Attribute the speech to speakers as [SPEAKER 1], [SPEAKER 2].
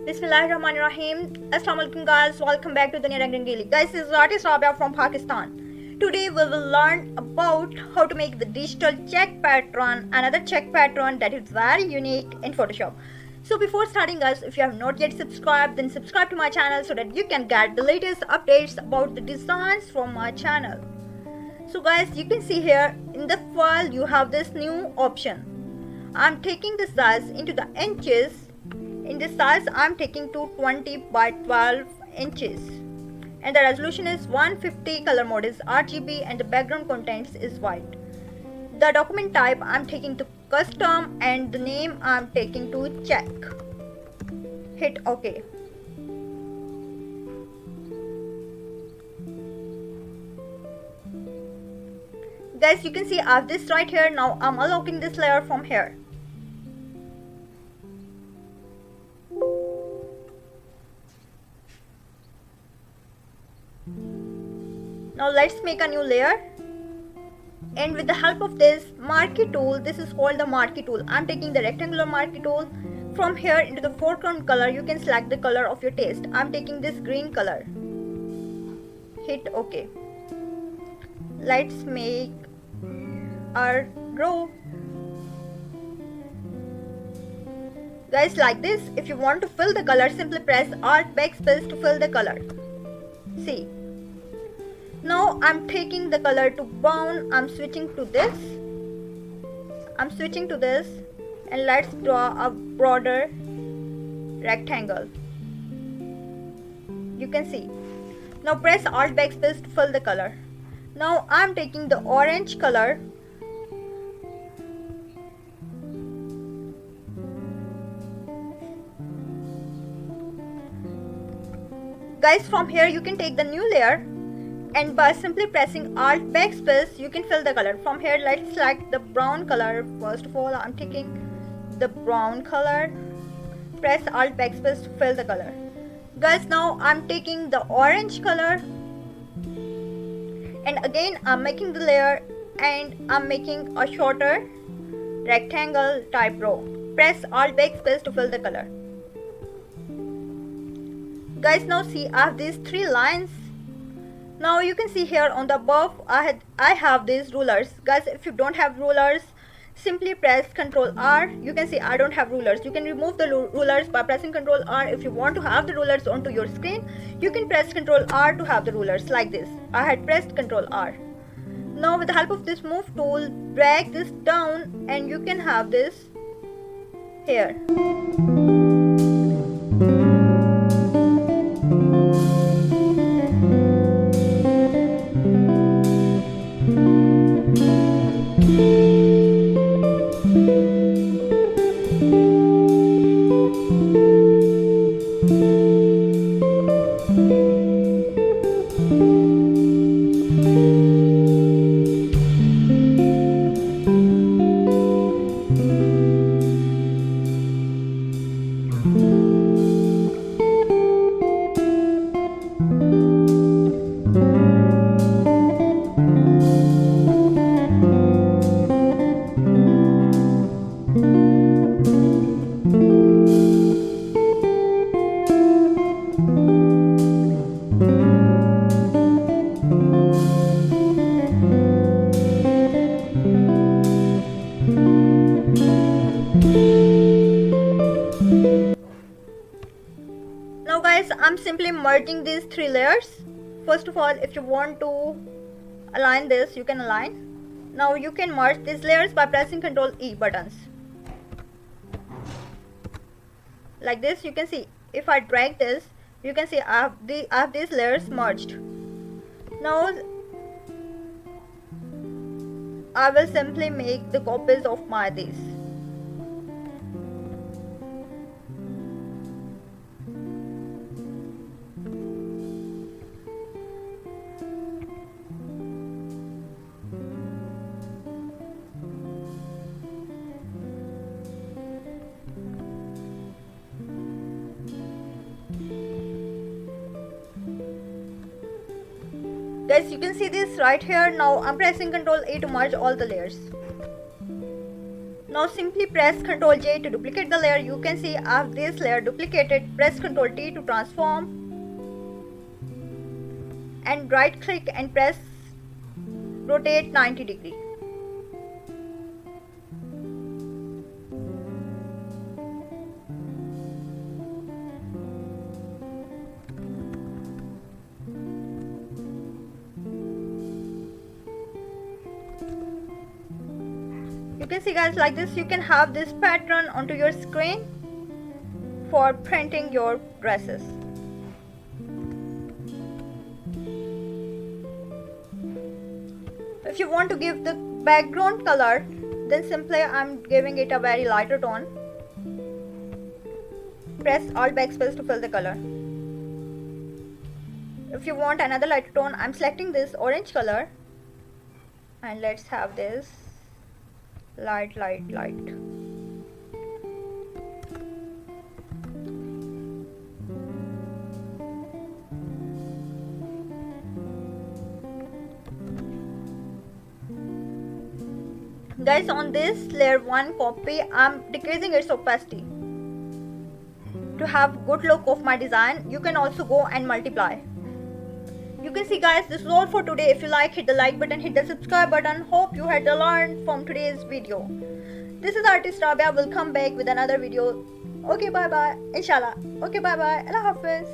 [SPEAKER 1] Bismillahirrahmanirrahim. Assalamu alaikum guys. Welcome back to the Rangangeli. Guys, this is artist Rabia from Pakistan. Today we will learn about how to make the digital check pattern, another check pattern that is very unique in Photoshop. So before starting guys, if you have not yet subscribed, then subscribe to my channel so that you can get the latest updates about the designs from my channel. So guys, you can see here in the file you have this new option. I'm taking the size into the inches. In this size I'm taking to 20 by 12 inches and the resolution is 150. Color mode is RGB and the background contents is white. The document type I'm taking to custom and the name I'm taking to check. Hit OK. Guys, you can see I have this right here. Now I'm unlocking this layer from here. Now let's make a new layer, and with the help of this marquee tool, this is called the marquee tool. I'm taking the rectangular marquee tool. From here into the foreground color you can select the color of your taste. I'm taking this green color. Hit OK. Let's make our row. Guys, like this. If you want to fill the color, simply press Alt backspace to fill the color. See. Now I'm taking the color to brown. I'm switching to this and let's draw a broader rectangle. You can see. Now press Alt backspace to fill the color. Now I'm taking the orange color. Guys, from here you can take the new layer. And by simply pressing Alt backspace you can fill the color. From here let's select the brown color. First of all I'm taking the brown color. Press Alt backspace to fill the color. Guys, now I'm taking the orange color. And again I'm making the layer and I'm making a shorter rectangle type row. Press Alt backspace to fill the color. Guys, now see I have these three lines. Now you can see here on the above I have these rulers. Guys, if you don't have rulers, simply press Ctrl R. You can see I don't have rulers. You can remove the rulers by pressing Ctrl R. If you want to have the rulers onto your screen, you can press Ctrl R to have the rulers like this. I had pressed Ctrl R. Now with the help of this move tool, drag this down and you can have this here. Now guys, I'm simply merging these three layers. First of all, if you want to align this, you can align. Now you can merge these layers by pressing Ctrl E buttons. Like this, you can see if I drag this, you can see I have these layers merged. Now I will simply make the copies of these. Guys, you can see this right here. Now I'm pressing Ctrl A to merge all the layers. Now simply press Ctrl J to duplicate the layer. You can see I have this layer duplicated. Press Ctrl T to transform. And right click and press rotate 90 degree. You can see guys, like this you can have this pattern onto your screen for printing your dresses. If you want to give the background color, then simply I'm giving it a very lighter tone. Press Alt backspace to fill the color. If you want another lighter tone, I'm selecting this orange color and let's have this light. Guys, on this layer 1 copy, I'm decreasing its opacity. To have good look of my design, you can also go and multiply. You can see guys, this is all for today. If you like, hit the like button, hit the subscribe button. Hope you had learned from today's video. This is artist Rabia. Will come back with another video. Okay, bye bye. Inshallah. Okay, bye bye. Allah Hafiz.